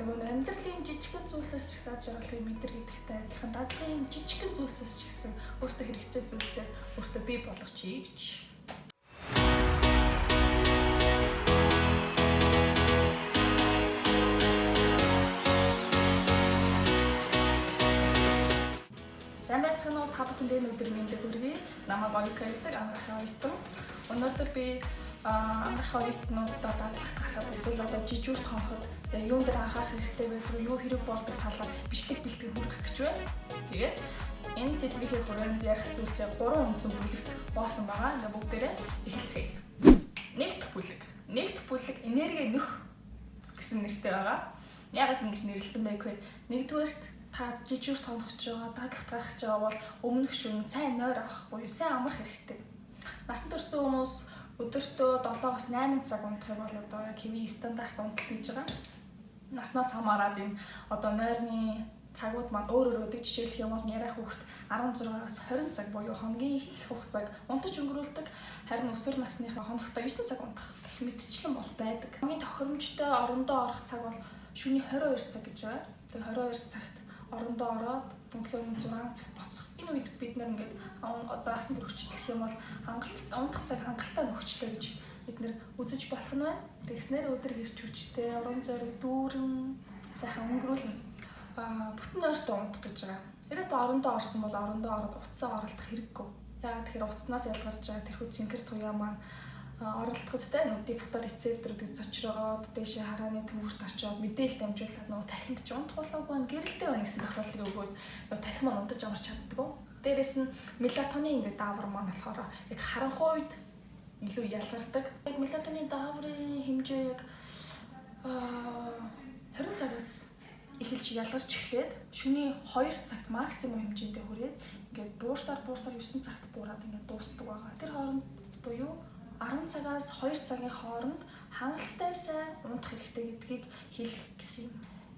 нөгөө амьдралын жижигхэн зүйлсээс ч гэсэн аж аргалыг мэдэрхийдэхтэй адилхан дадлын жижигхэн зүйлсээс ч гэсэн өөртөө хэрэгцээ зүйлсээ өөртөө бий болгочихъя гэж. Сайн байцгаана уу та бүхэнд энэ өдөр мэндийг хүргэе. Намайг Оюка гэдэг анхны оюутан. Өнөөдөр би анхны оюутнуудад дадлах гарахад эсвэл одоо жижүүрт хоноход юунд дээр анхаарах хэрэгтэй байдаг, юу хэрэг болдог талаар бичлэг бэлтгэх хүргэх гэж байна. Тэгээд энэ сэдвийн хүрээнд ярих зүйлсээ 3 үндсэн бүлэгт боосон байгаа. Ингээ бүгдээрээ эхэлцгээе. Нэгдэх бүлэг энерги нөх гэсэн нэртэй байгаа. Яагаад ингэж нэрлсэн бэ гэвэл нэгдүгээрт та жижүүрт хонохж байгаа, дадлагт гарах гэж байгаа бол өмнөх шөнө сайн нойр авахгүй, сайн амрах хэрэгтэй. Насанд хүрсэн хүмүүс өдөртөө 7-8 цаг унтахыг бол одоо яг хэвийн стандарт унталт гэж байгаа. Наснаас хамаараад энэ одоо нойрны цагууд маань өөр өөр өдөг. Жишээлх юм бол няраа хүүхэд 16-аас 20 цаг буюу хоногийн их хугацааг унтаж өнгөрүүлдэг. Харин өсвөр насныхаа хоногтой 9 цаг унтах гэх мэтчлэн бол байдаг. Хамгийн тохиромжтой орондоо орох цаг бол шөнийн 22 цаг гэж байгаа. Тэгээ 22 цагт орондоо ороод өглөөний 6 цаг босох. Энэ үед бид нэр ингээд одоо асан төрөгчлөх юм бол унтах цаг хангалттай нөхцөлтэй гэж бид нэр үзэж болох нь байна. Тэгснээр өдөр гэрч хүчтэй, урам зориг дүүрэн сайхан өнгөрүүлнэ. Бүтэн ойртоо унтах гэж байгаа. Тэрээд орондоо орсон бол орондоо ороод уцаа оролдох хэрэггүй. Яагаад тэгэхээр уцснаас ялгарч байгаа тэрхүү цэнхэр туяа маань оролдоходтэй нүдийн фоторецепторуудыг цочрогоод дээшээ харааны төвөрт очоод мэдээлэл дамжуулаад нөгөө тархинд ч унтах болоогүй нь гэрэлтэй байна гэсэн тохиолдлыг өгөөд нөгөө тархи маань унтаж амарч чаддгүй. Дээрээс нь мелатонин ингээд даавар маань болохоор яг харанхуй үед илүү ялгардаг. Яг мелатонин дааврын хэмжээ яг 20 цагаас эхэлж ялгарч эхлээд шөнийн 2 цагт максимум хэмжээтэй хүрээд ингээд буурсаар 9 цагт буураад ингээд дуусдаг байгаа. Тэр хооронд буюу 10 цагаас 2 цагийн хооронд хангалттай сайн унтах хэрэгтэй гэдгийг хэлэх гэсэн юм.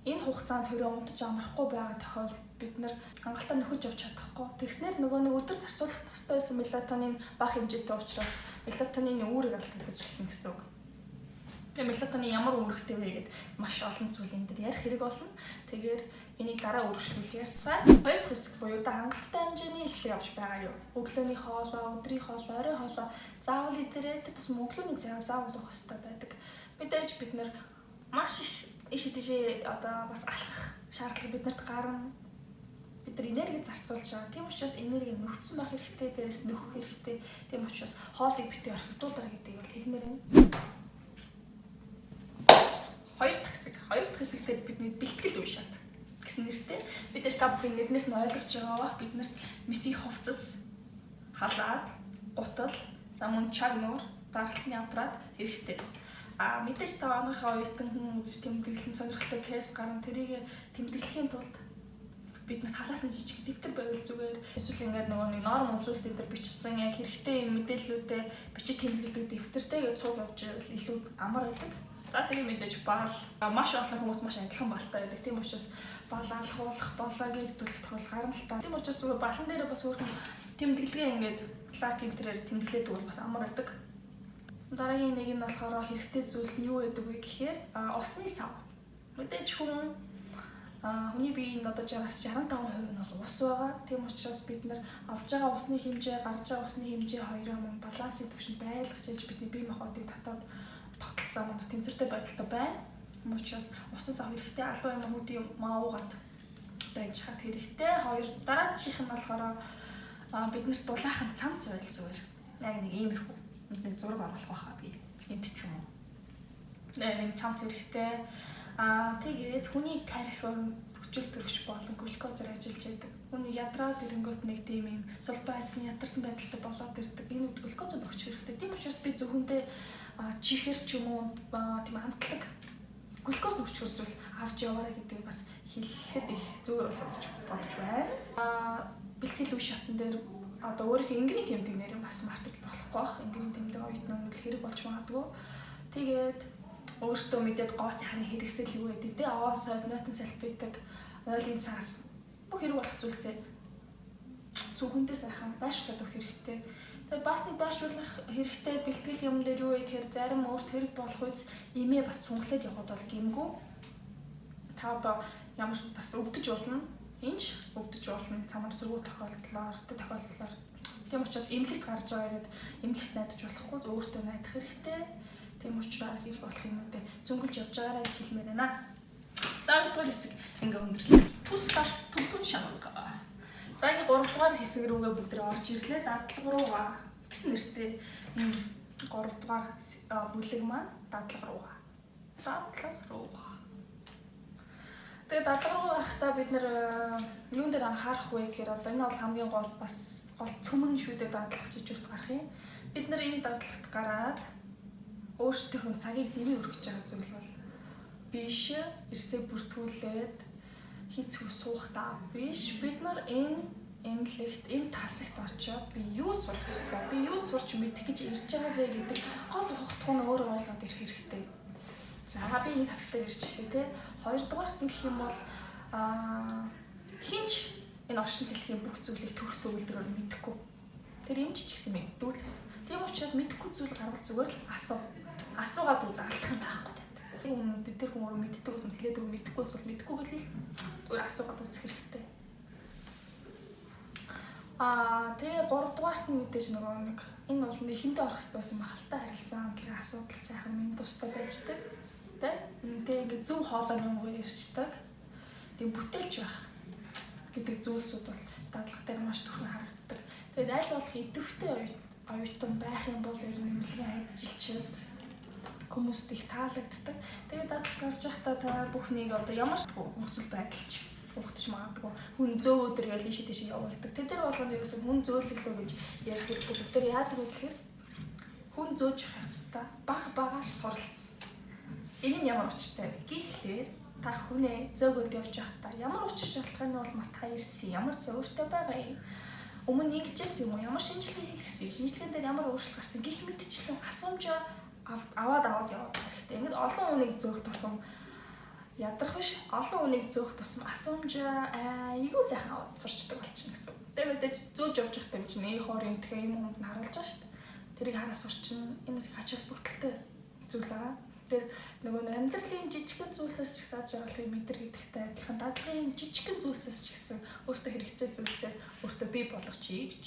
Энэ хугацаанд хэрэг унтаж амрахгүй байгаа тохиолдолд бид нэр хангалттай нөхөж явж чадахгүй. Тэгснээр нөгөө нэг өдөр зарцуулах төстэй байсан мелатонин бага хэмжээтэй учраас мелатонины үүрэг алдагдаж эхэлнэ гэсэн үг. Тэгээ мелатонин ямар үүрэгтэй вэ гэдээ маш олон зүйлэн дээр ярих хэрэг болно. Тэгэхээр энийг дараа үргэлжлүүлэх ярьцгаая. Хоёр дахь хэсэг буюу хангалттай хэмжээний илчлэг авч байгаа юу? Өглөөний хоолой, өдрийн хоолой, оройн хоолой заавал идэрээ тэр тус өглөөний цайг заавал уух хэрэгтэй байдаг. Мэдээж бид нэр маш их иши тийшээ одоо бас алхах шаардлага биднэрт гарна. Бид нар энерги зарцуулж байгаа. Тийм учраас энерги нөхцөн байх хэрэгтэй, дээрээс нөхөх хэрэгтэй. Тийм учраас хоолыг битгий орхигдуулаарай гэдгийг бол хэлмээр байна. Хоёр дахь хэсэгтээ бидний бэлтгэл үе шат гэсэн нэртэй. Бид та бүхэн нэрнээс нь ойлгож байгаа бах биднэрт месийн хувцас, халаад, гутал, за мөн чаг нуур, даралтны аппарат хэрэгтэй. Мэдээж та оныхоо оюутан хүн үзэж тэмдэглэн сонирхолтой кейс гарна. Тэрийг тэмдэглэхийн тулд биднэрт халаас нь жижиг дэвтэр байвал зүгээр. Эсвэл ингээд нөгөө нэг норм үзүүлэлт дээр бичсэн яг хэрэгтэй мэдээллүүдээ бичиж тэмдэглэдэг дэвтэртэйгээ цуг явж байвал илүү амар байдаг. За тэгээ мэдээж баал маш олон хүмүүс маш адилхан балтай байдаг. Тийм учраас баал алхуулах, болоогийн хэвдүүлэх тохиол гарна л та. Тийм учраас зүгээр балан дээр бас өөрхөн тэмдэглэгээ ингээд лакинтрээр тэмдэглээд өгвөл бас амар байдаг. Дараагийн нэг нь болохоор хэрэгтэй зүйлс нь юу гэдэг вэ гэхээр усны сав. Мэдээж хүний биеийн одоо 60-65% нь бол ус байгаа. Тийм учраас бид нар авж байгаа усны хэмжээ, гарч байгаа усны хэмжээ хоёроо мөн балансын түвшинд байлгаж яаж бидний бие махбодыг дотоод тогтолцоо бас тэмцвэртэй байдалтай байна. Учраас усан сав хэрэгтэй, алуу юм хүүдийн мааугаад байж хат хэрэгтэй. Хоёр дараачих нь болохоор биднэрт дулаахан цамц байл зүгээр. Яг нэг иймэрхүү нэг зураг оруулах байхаа би энд ч юм уу. Нэг цамц хэрэгтэй. Тэгээд хүний тарих хүчил төрөгч болон глюкозоор ажиллаж байдаг. Хүний ядраад ирэнгүүт нэг тийм юм сул байсан ядарсан байдалтай болоод ирдэг. Энэ глюкозод өгч хэрэгтэй. Тийм учраас би зөвхөндөө чихэр ч юм уу тийм амтлаг глюкоз нөхчгөр зүйл авч яваарай гэдэг бас хэлэхэд их зөөр болов гэж бодож байна. Бэлтгэл үе шатн дээр одоо өөрийнхөө энгийн тэмдэг нэрийг бас мартаж болохгүй бах. Энгийн тэмдэг оюутнууд нэг хэрэг болж магадгүй. Тэгээд өөртөө мэдээд гоо сайхны хэрэгсэл юу гэдэг те оосоос нотон салфетик ойлын цаас бүх хэрэг болох зүйлсээ зөвхөндөө сайхан байршлаад өгөх хэрэгтэй. Тэгээд бас нэг байршуулах хэрэгтэй бэлтгэл юм дээр юу вэ гэхээр зарим өөрт хэрэг болох үс имээ бас цунглаад явахд бол гэмгүй. та одоо ямар бас өвдөж болно. Энд өвдөж болно. Цамар сөргүү тохиолдлоор, тохиолдлоор. Тийм учраас эмнэлэгт гарч байгаа гэдэг эмнэлэгт найдаж болохгүй өөртөө найдах хэрэгтэй. Тийм учраас ирэх болох юмудаа зөнгөлж явж байгаарай гэж хэлмээр байна. За 2 дугаар хэсэг ингээ өндөрлөө. Тус түлхэн шанга. За ингээ 3 дугаар хэсэг рүүгээ бүгд орж ирлээ. Дадлага руугаа гэсэн нэртэй энэ 3 дугаар бүлэг маань дадлага руугаа. Тэгээд дадлага руу гарахдаа бид нэр юун дээр анхаарах вэ гэхээр одоо энэ бол хамгийн гол бас гол цөмөн шүү дээ дадлах жижигт гарах юм. Бид нэр энэ дадлагт гараад өөрсдийнхөө цагийг нэмий өргөж байгаа зүйл бол биш эрсээ бүртгүүлээд хийцүү суух даа биш. Бид нар энэ эмнэлэгт энэ тасагт очиод би юу сурах ёстой, би юу сурч мэдэх гэж ирж байгаа вэ гэдэг гол ухтгыг нь өөрөө ойлгоод ирэх хэрэгтэй. За би энэ тасагтаа ирчихлээ те. 2 дугаарт нь гэх юм бол хинч энэ оршин дэлхийн бүх зүйлийг төгс төгөлдрөөр мэдэхгүй. Тэр юм ч гэсэн мэддэг л бас. Тийм учраас мэдэхгүй зүйл гарвал зүгээр л асуугаад үз алдах юм байхгүй тань. Тэр хүн өөрөө мэддэг ус хэлээд өгөө мэдхгүй ус бол мэдхгүй гэл хэл. Зүгээр асуугаад үзэх хэрэгтэй. Тэгээ 3 дугаарт нь мэдээж нөгөө нэг энэ бол нэхэндээ орох хэрэгтэй байсан махалтай харилцаа хамтлагийн асуудал сайхан минь тустай байждаг. Тэгээ ингээд зөв хоолойгоор ярьцдаг. Тэгээ бүтээлч байх гэдэг зүйлсүүд бол дадлага дээр маш түрхэн харагддаг. Тэгээд аль болох идэвхтэй оюутан байх юм бол ер нь эмнэлгийн ажилчид хүмүүст их таалагддаг. Тэгээд дадлага гарч байхдаа та бүхнийг одоо ямар ч нөхцөл байдалч ухтаж магадгүй хүн зөө өдөр ял ийшээ тийшээ явуулдаг. Тэд нар болгоно ерөөсөн хүн зөөлөлөө гэж ярих хэрэгтэй. Бид нар яадаг вэ гэхээр хүн зөөж явах хэвээр багаар суралцсан. Энэ нь ямар учиртай вэ гэхлээр та хүнээ зөөгөөд явж байхдаа ямар учир шалтгааны улмаас та ирсэн, ямар зөөртэй байгаа юм. Өмнө ингэжсэн юм уу? Ямар шинжилгээ хийлгэсэн? Шинжилгээнд дээр ямар өөрчлөлт гарсан гэх мэтчлэн асуумжаа аваад яваад хэрэгтэй. Ингээд олон хүнийг зөөх тусам ядрах биш. Олон хүнийг зөөх тусам асуумжаа айгүй сайхан аваад сурчдаг болчихно гэсэн. Тэгээ мэдээж зөөж явж байхдаа юм чинь хорийн тэгээ юм хүнд нь харуулж байгаа шүү дээ. Тэрийг хараа сурчин энэс ач холбогдолтой зүйл байгаа. Тэр нөгөө амьдралын жижигхэн зүйлсээс ч гэсэн ажиглахыг мэдэр гэдэгтэй адилхан дадлагын жижигхэн зүйлсээс ч гэсэн өөртөө хэрэгцээ зүйлсээ өөртөө бий болгочихъя гэж.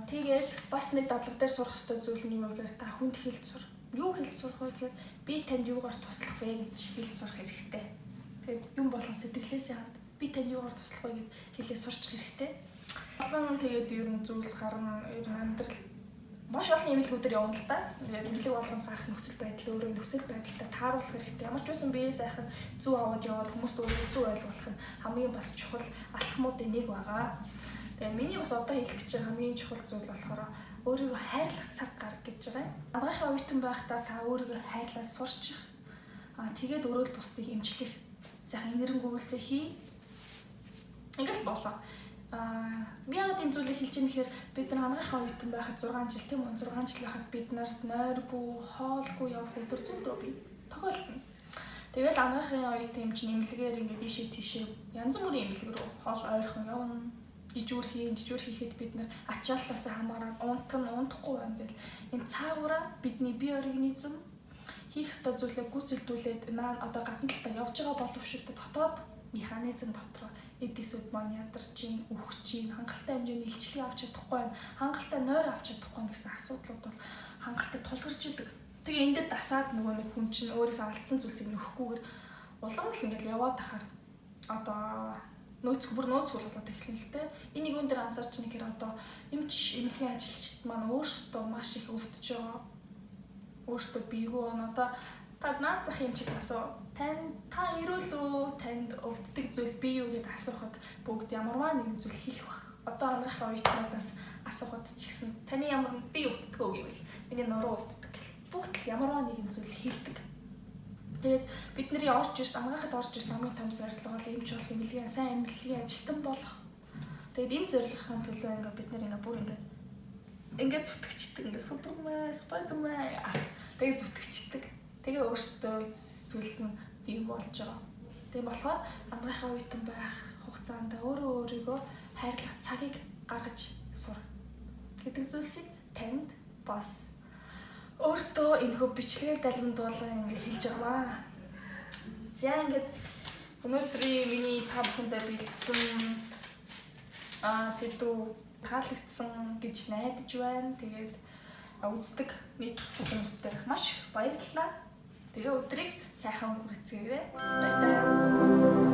Тэгээд бас нэг дадлаг дээр сурах ёстой зүйл нь юу вэ гэхээр та хүнд хэлж сур. Юу хэлж сурах вэ гэхээр би танд юугаар туслах вэ гэж хэлж сурах хэрэгтэй. Тэгээд юм болгон сэтгэлээсээ хад би танд юугаар туслах вэ гэж хэлээ сурчих хэрэгтэй. Олон тэгээд ер нь зүйлс гарна, ер нь амьдрал маш олон эмнэлгүүдээр явна л да. Эмнэлэг болгонд гарах нөхцөл байдал өөрөө нөхцөл байдалтай тааруулах хэрэгтэй. Ямар ч байсан бие сайхан зүг аваад яваад хүмүүст өөрөө зүг ойлгуулах нь хамгийн бас чухал алхмуудын нэг байгаа. Тэгээ миний бас одоо хэлэх гэж байгаа хамгийн чухал зүйл болохоор өөрийгөө хайрлах цаг гарга гэж байгаа юм. Амгийнхаа оюутан байхдаа та өөрийгөө хайрлаад сурчих. Тэгээд өөрөө л бусдыг эмчлэх. Сайхан энэрэнгүй үйлсээ хий. Ингээл болоо. Би яагаад энэ зүйлийг хэлж ийм гэхээр бид нар амгийнхаа оюутан байхад 6 жил тийм үү 6 жил байхад бид нарт нойргүй, хоолгүй явах өдөр зөндөө бий. Тохиолдно. Тэгээд амгийнхаа оюутан юм чинь эмнэлгээр ингээд ийшээ тийшээ янз бүрийн эмнэлэг рүү хоол ойрхон явна. Жижүүр хийхэд бид нар ачааллаас хамааран унтахгүй байна бэл. Энэ цаагаараа бидний бие организм хийх ёстой зүйлээ гүйцэлдүүлээд одоо гадна талдаа явж байгаа боловч дотоод механизм дотор эдисүүд маань ядарч чинь, үхэж чинь, хангалттай хэмжээний илчлэг авч чадахгүй байна, хангалттай нойр авч чадахгүй гэсэн асуудлууд бол хангалттай тулгарч идэг. Тэгээ эндэд дасаад нөгөө нэг хүн чинь өөрийнхөө алдсан зүйлсийг нөхөхгүйгээр улам л ингээл яваад тахаар одоо нөөц болоод эхэлнэ л дээ. Энийг юун дээр анзаарч нэг хэрэг одоо эмнэлгийн ажилчид маань өөрсдөө маш их өвдөж байгаа. Өөрсдөө биегөө одоо та наад зах юм чис асуу. Та ирүүлүү танд өвддөг зүйл бий юу гэдээ асуухад бүгд ямарваа нэгэн зүйл хэлэх баг. Одоо амгийнхаа оюутнуудаас асуухад ч гэсэн таны ямар би өвддөг үү гэвэл миний нуруу өвддөг гэх. Бүгд л ямарваа нэгэн зүйл хэлдэг. Тэгээд бидний амгаахад орж ирсэн хамгийн том зорилго бол эмч болох, эмнэлгийн сайн эмнэлгийн ажилтан болох. Тэгээд энэ зорилгын төлөө ингээд бид нар бүр ингээд зүтгэждэг ингээд супермен, спайдермен тэгээд зүтгэждэг. Тэгээ өөртөө зүйлд нь бий болж байгаа. Тэгээ болохоор амгийнхаа оюутан байх хугацаанд өөрийгөө хайрлах цагийг гаргаж сур гэдэг зүйлсийг танд бас өөртөө энэхүү бичлэгээр далимдуулан ингэ хэлж байгаа. За ингээд өнөөдрийн миний та бүхэндээ бэлдсэн сэдв таалагдсан гэж найдаж байна. Тэгээд үздэг нийт хүмүүстээ маш их баярлалаа. Тэгээ өдрийг сайхан өнгөрцгөөрэй. Баярлалаа.